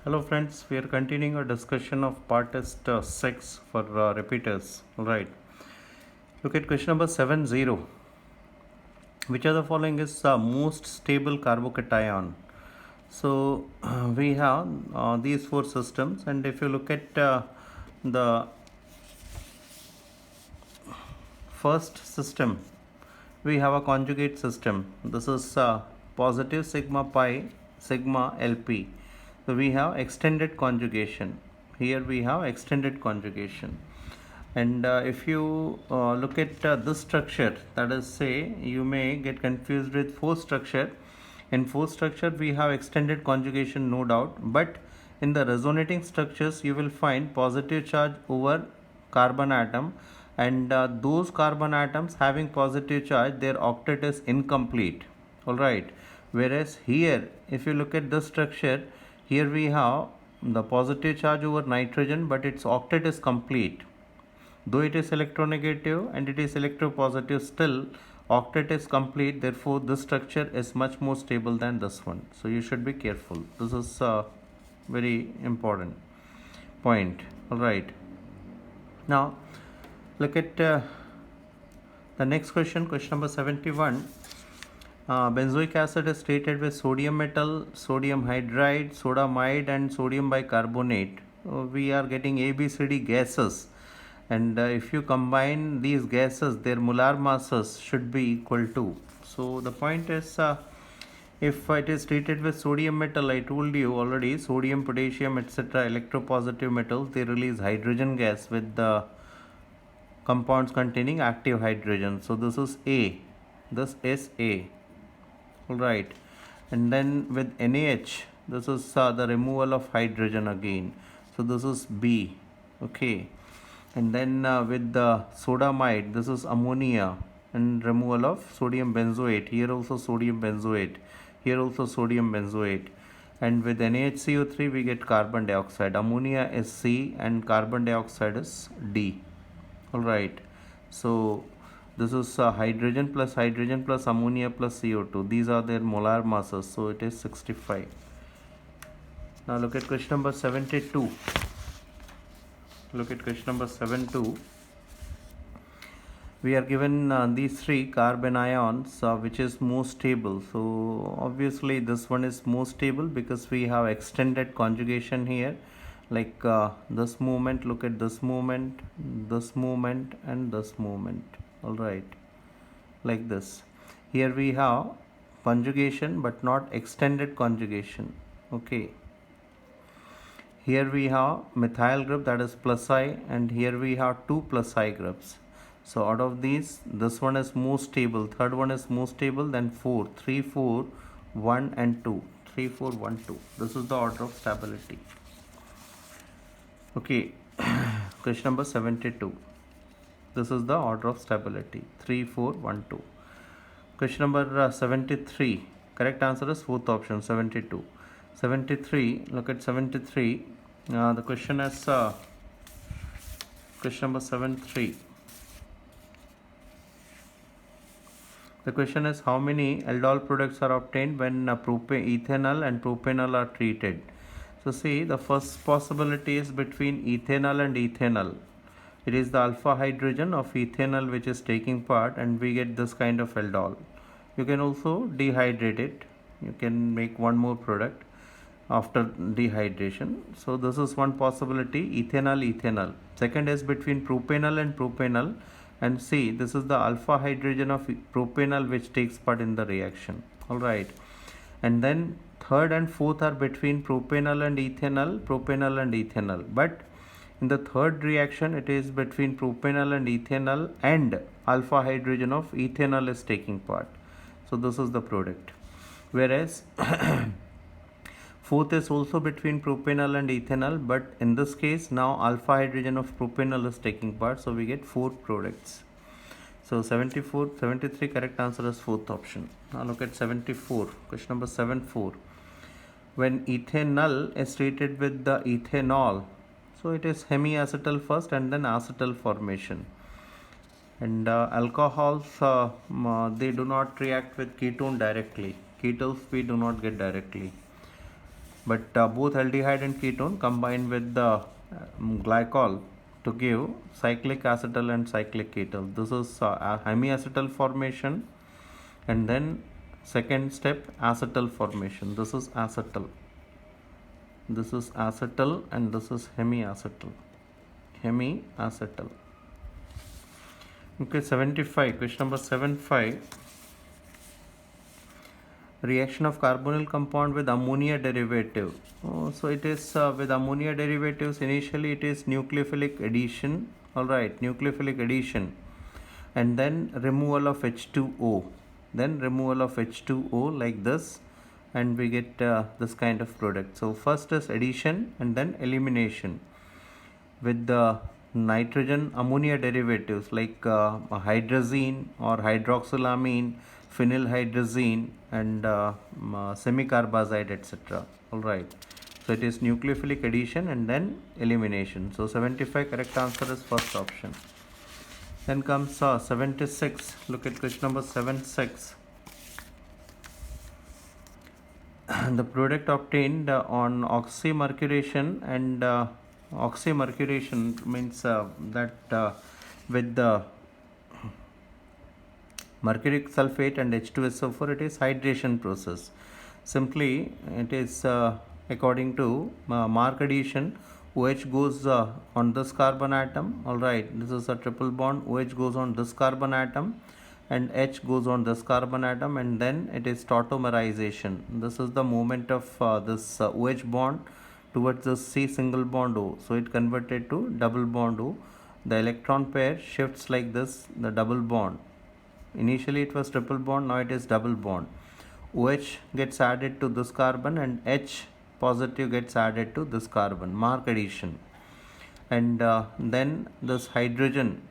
Hello friends, we are continuing our discussion of part test 6 for repeaters. Alright, look at question number 70. Which of the following is most stable carbocation? So we have these four systems, and if you look at the first system, we have a conjugate system. This is positive sigma pi sigma LP. So we have extended conjugation. Here we have extended conjugation. And if you look at this structure, that is, say, you may get confused with force structure. In force structure, we have extended conjugation, no doubt, but in the resonating structures, you will find positive charge over carbon atom, and those carbon atoms having positive charge, their octet is incomplete. All right. Whereas here, if you look at this structure, here we have the positive charge over nitrogen, but its octet is complete. Though it is electronegative and it is electropositive, still octet is complete. Therefore, this structure is much more stable than this one. So you should be careful. This is a very important point. All right. Now, look at the next question, question number 71. Benzoic acid is treated with sodium metal, sodium hydride, sodamide, and sodium bicarbonate. We are getting ABCD gases, and if you combine these gases, their molar masses should be equal to. So the point is, if it is treated with sodium metal, I told you already, sodium, potassium, etc., electropositive metals, they release hydrogen gas with the compounds containing active hydrogen. So this is A. This is A. Alright. And then with NaH, this is the removal of hydrogen again. So this is B. Okay. And then with the sodamide, this is ammonia and removal of sodium benzoate. Here also sodium benzoate. Here also sodium benzoate. And with NaHCO3, we get carbon dioxide. Ammonia is C and carbon dioxide is D. Alright. So this is hydrogen plus ammonia plus CO2. These are their molar masses. So it is 65. Now look at question number 72. Look at question number 72. We are given these three carbon ions, which is most stable. So obviously this one is most stable because we have extended conjugation here. Like this movement, look at this movement, and this movement. Alright, like this. Here we have conjugation but not extended conjugation. Okay. Here we have methyl group, that is plus I, and here we have two plus I groups. So out of these, this one is most stable, third one is most stable, then 4, 3, 4, 1 and 2. 3, 4, 1, 2. This is the order of stability. Okay, question number 72. This is the order of stability, 3, 4, 1, 2. Question number 73. Correct answer is fourth option, 72. 73, look at 73. The question is question number 73. The question is, how many aldol products are obtained when ethanol and propanol are treated? So see, the first possibility is between ethanol and ethanol. It is the alpha hydrogen of ethanol which is taking part, and we get this kind of aldol. You can also dehydrate it. You can make one more product after dehydration. So this is one possibility, ethanol. Second is between propanol and propanol, and see, this is the alpha hydrogen of propanol which takes part in the reaction. Alright. And then third and fourth are between propanol and ethanol. But in the third reaction, it is between propanol and ethanol, and alpha hydrogen of ethanol is taking part. So this is the product. Whereas fourth is also between propanol and ethanol, but in this case now alpha hydrogen of propanol is taking part, so we get 4 products. So 73 correct answer is fourth option. Now look at 74. Question number 74. When ethanol is treated with the ethanol, so it is hemiacetal first and then acetal formation. And alcohols, they do not react with ketone directly. Ketones we do not get directly. but both aldehyde and ketone combine with the glycol to give cyclic acetal and cyclic ketal. This is a hemiacetal formation, and then second step acetal formation. This is acetal, and this is hemiacetal. Okay, 75. Question number 75. Reaction of carbonyl compound with ammonia derivative. So it is with ammonia derivatives, initially it is nucleophilic addition. Alright, nucleophilic addition, and then removal of H2O. Then removal of H2O like this, and we get this kind of product. So first is addition and then elimination with the nitrogen ammonia derivatives like hydrazine or hydroxylamine, phenylhydrazine, and semicarbazide, etc. Alright, so it is nucleophilic addition and then elimination. So 75 correct answer is first option. Then comes 76. Look at question number 76. The product obtained on oxymercuration, and oxymercuration means that with the mercuric sulfate and H2SO4, it is hydration process. Simply it is according to Mark addition, OH goes on this carbon atom. Alright, this is a triple bond. OH goes on this carbon atom and H goes on this carbon atom, and then it is tautomerization. This is the movement of this OH bond towards the C single bond O. So it converted to double bond O. The electron pair shifts like this, the double bond. Initially it was triple bond, now it is double bond. OH gets added to this carbon and H positive gets added to this carbon, Mark addition. And then this hydrogen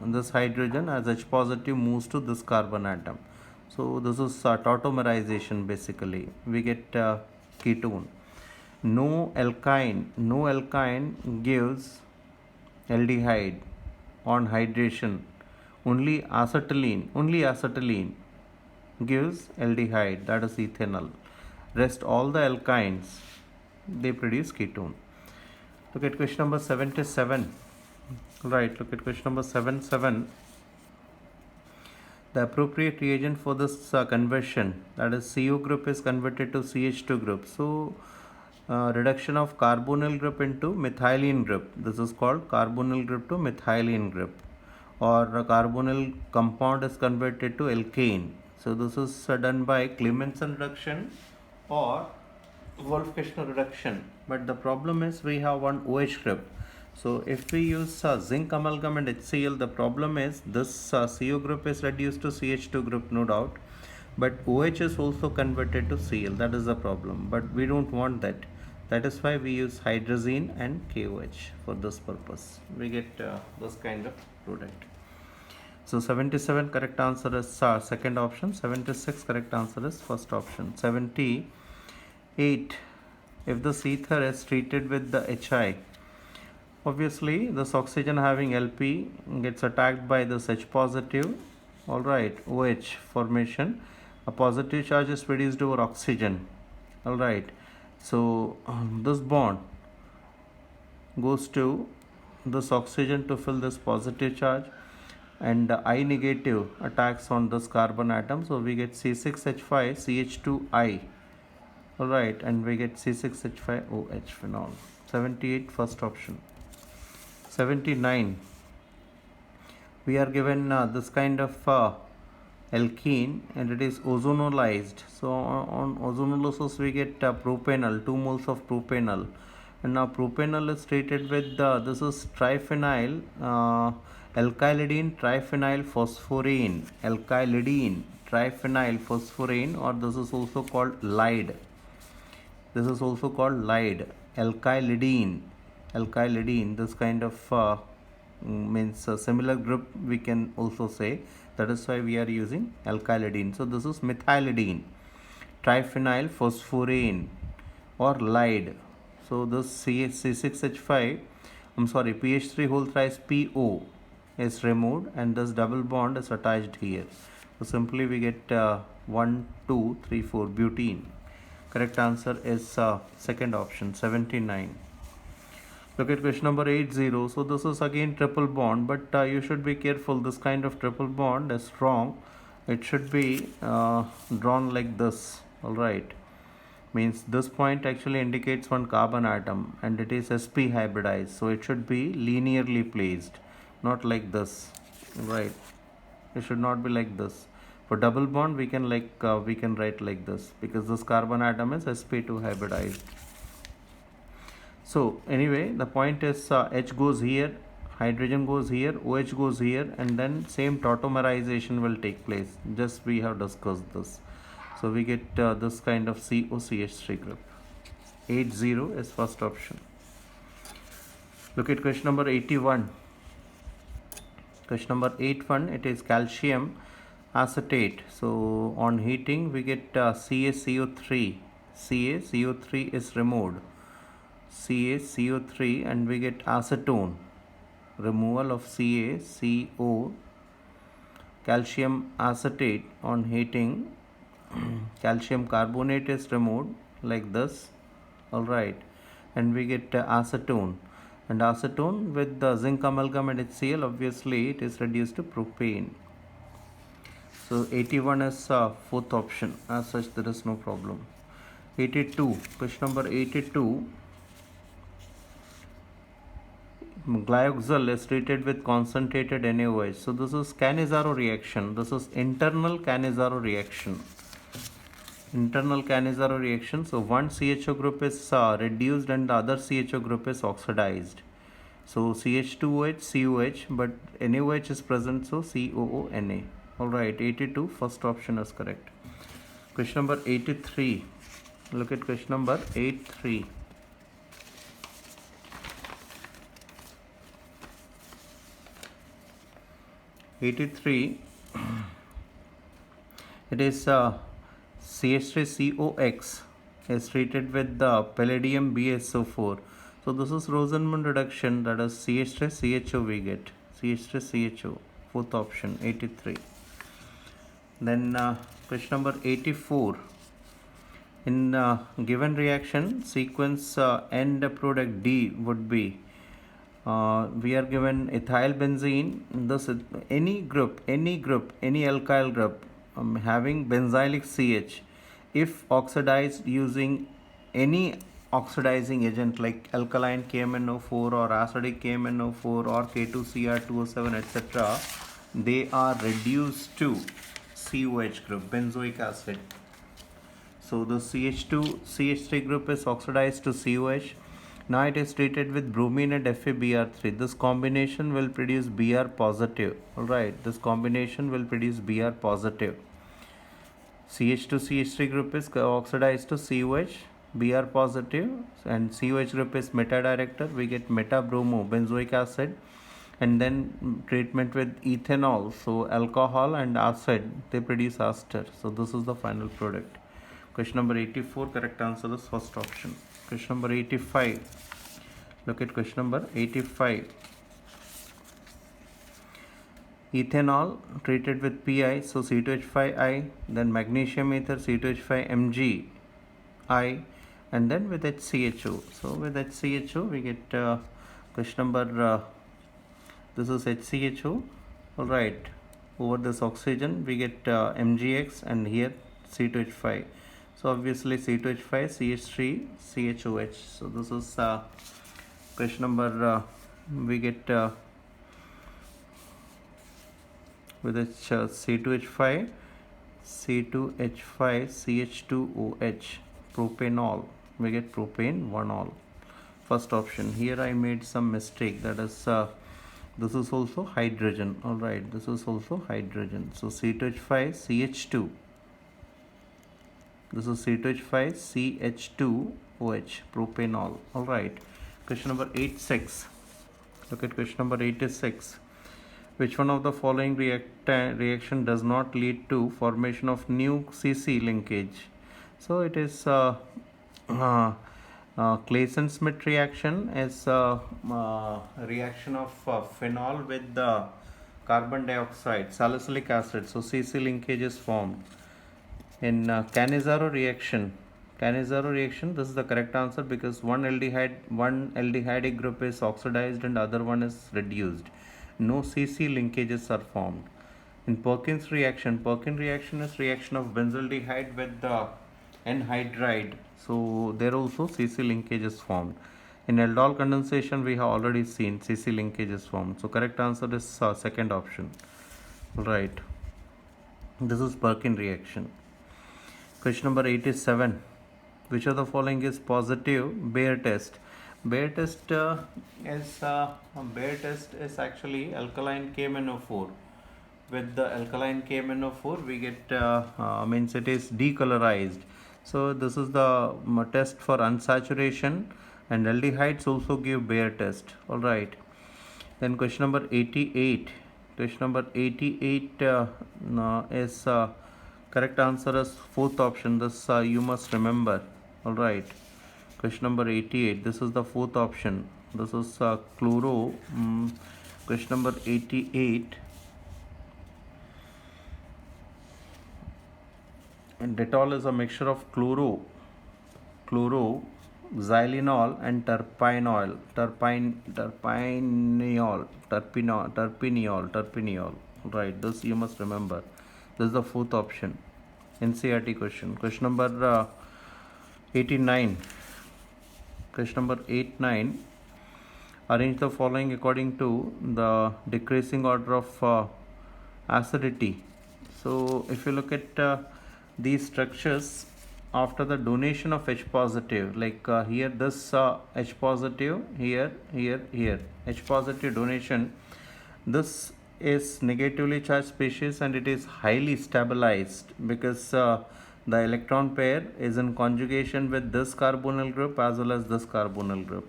as H positive moves to this carbon atom. So this is tautomerization basically. We get ketone. No alkyne gives aldehyde on hydration. Only acetylene gives aldehyde, that is ethanol. Rest all the alkynes, they produce ketone. Look at question number 77. Right, look at question number 77. The appropriate reagent for this conversion, that is CO group is converted to CH2 group. So reduction of carbonyl group into methylene group. This is called carbonyl group to methylene group. Or a carbonyl compound is converted to alkane. So this is done by Clemmensen reduction or Wolff-Kishner reduction. But the problem is we have one OH group. So if we use zinc amalgam and HCl, the problem is this CO group is reduced to CH2 group, no doubt. But OH is also converted to Cl. That is the problem. But we don't want that. That is why we use hydrazine and KOH for this purpose. We get this kind of product. So 77 correct answer is second option. 76 correct answer is first option. 78. If this ether is treated with the HI, obviously this oxygen having LP gets attacked by this H positive. Alright, OH formation. A positive charge is produced over oxygen. Alright, so this bond goes to this oxygen to fill this positive charge, and I negative attacks on this carbon atom. So we get C6H5 CH2I. Alright, and we get C6H5OH phenol. 78 first option. 79. We are given this kind of alkene, and it is ozonolized. So on ozonolysis we get propanol, 2 moles of propanol, and now propanol is treated with this is triphenyl alkylidene triphenyl phosphorane, or this is also called lide. Alkylidene. This kind of means a similar group we can also say. That is why we are using alkylidene. So this is methylidene triphenyl phosphorane or lide. So this C6H5, PH3 whole thrice PO is removed, and this double bond is attached here. So simply we get 1, 2, 3, 4 butene. Correct answer is second option, 79. Look at question number 80. So this is again triple bond, but you should be careful. This kind of triple bond is wrong. It should be drawn like this. All right. Means this point actually indicates one carbon atom and it is sp hybridized. So it should be linearly placed, not like this. Right. It should not be like this. For double bond, we can write like this because this carbon atom is sp2 hybridized. So anyway, the point is H goes here, hydrogen goes here, OH goes here, and then same tautomerization will take place. Just we have discussed this. So we get this kind of COCH3 group. 80 is first option. Look at question number 81. Question number 81, it is calcium acetate. So on heating, we get CaCO3. CaCO3 is removed. CaCO3 and we get acetone, removal of CaCO, calcium acetate on heating, calcium carbonate is removed like this, alright, and we get acetone, and acetone with the zinc amalgam and HCl, obviously it is reduced to propane. So 81 is fourth option, as such there is no problem. 82, question number 82. Glyoxal is treated with concentrated NaOH. So this is Cannizzaro reaction. This is internal Cannizzaro reaction. Internal Cannizzaro reaction. So one CHO group is reduced and the other CHO group is oxidized. So CH2OH, COH, but NaOH is present, so COONA. Alright, 82, first option is correct. Question number 83. Look at question number 83. It is CH3COX is treated with the palladium BSO4. So this is Rosenmund reduction, that is CH3CHO we get. CH3CHO, fourth option, 83. Then question number 84. In given reaction, sequence end product D would be we are given ethyl benzene. This any alkyl group having benzylic CH, if oxidized using any oxidizing agent like alkaline KMnO4 or acidic KMnO4 or K2Cr2O7, etc., they are reduced to COH group, benzoic acid. So the CH3 group is oxidized to COH. Now it is treated with bromine and FeBr3. This combination will produce Br positive. Alright, this combination will produce Br positive. CH2CH3 group is oxidized to COH, Br positive, and COH group is meta-director. We get meta-bromo benzoic acid, and then treatment with ethanol. So alcohol and acid, they produce ester. So this is the final product. Question number 84, correct answer is first option. Question number 85. Look at question number 85. Ethanol treated with Pi, so C2H5I, then magnesium ether C2H5Mg(I), and then with HCHO. So with HCHO we get question number this is HCHO. Alright, over this oxygen we get MgX and here C2H5. So obviously C2H5, CH3, CHOH. So this is question number we get with C2H5, CH2OH, propanol. We get propane 1-ol. First option. Here I made some mistake. That is this is also hydrogen. Alright, this is also hydrogen. So C2H5, CH2. This is C2H5, CH2OH, propanol. Alright. Question number 86. Look at question number 86. Which one of the following reaction does not lead to formation of new CC linkage? So it is Claisen-Smith reaction is reaction of phenol with the carbon dioxide, salicylic acid. So CC linkage is formed. In Cannizzaro reaction, Cannizzaro reaction, this is the correct answer because one aldehyde group is oxidized and other one is reduced. No CC linkages are formed. In Perkins reaction is reaction of benzaldehyde with the anhydride. So there also CC linkage is formed. In aldol condensation, we have already seen CC linkage is formed. So correct answer is second option. Right. This is Perkin reaction. Question number 87. Which of the following is positive Bayer test? Bayer test is actually alkaline KMnO4. With the alkaline KMnO4, we get means it is decolorized. So this is the test for unsaturation, and aldehydes also give Bayer test. All right. Then question number 88. Question number 88 is correct answer is fourth option. This you must remember. All right. Question number 88. This is the fourth option. This is chloro. Question number 88. And Dettol is a mixture of chloro, xylenol and terpineol. Right, this you must remember. This is the fourth option. NCERT question. Question number 89. Question number 89. Arrange the following according to the decreasing order of acidity. So if you look at these structures after the donation of H positive, like here this H positive, here H positive donation, this is negatively charged species and it is highly stabilized because the electron pair is in conjugation with this carbonyl group as well as this carbonyl group.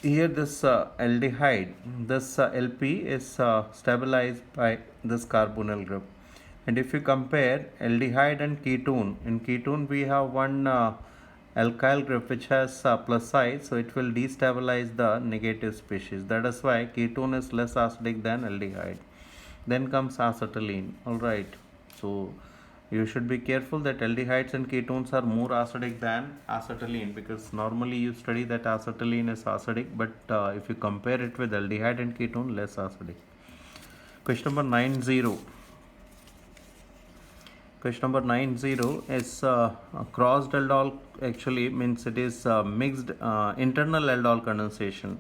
Here this aldehyde, this LP is stabilized by this carbonyl group. And if you compare aldehyde and ketone, in ketone we have one alkyl group which has plus side, so it will destabilize the negative species. That is why ketone is less acidic than aldehyde. Then comes acetylene. Alright, so you should be careful that aldehydes and ketones are more acidic than acetylene, because normally you study that acetylene is acidic, but if you compare it with aldehyde and ketone, less acidic. Question number 90. Question number 90 is crossed aldol, actually means it is mixed internal aldol condensation.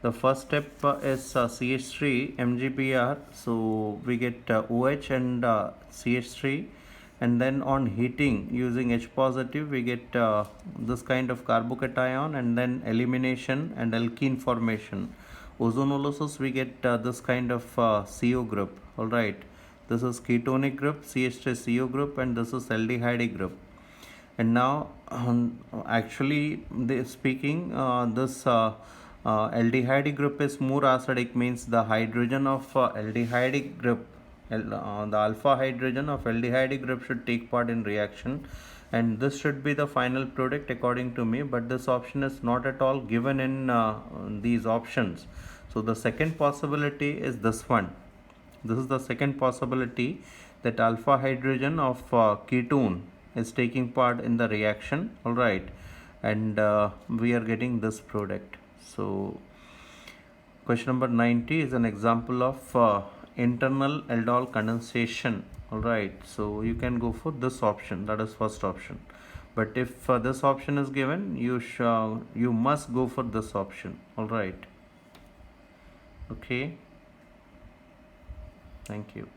The first step is CH3 MgBr, so we get OH and CH3, and then on heating using H positive we get this kind of carbocation, and then elimination and alkene formation. Ozonolysis we get this kind of CO group. Alright, this is ketonic group, CH3CO group, and this is aldehyde group. And now actually speaking, this aldehyde group is more acidic, means the hydrogen of aldehyde group, the alpha hydrogen of aldehyde group should take part in reaction, and this should be the final product according to me, but this option is not at all given in these options. So the second possibility is this one. This is the second possibility, that alpha hydrogen of ketone is taking part in the reaction. Alright, and we are getting this product. So question number 90 is an example of internal aldol condensation. Alright, so you can go for this option, that is first option. But if this option is given, you must go for this option. Alright, okay, thank you.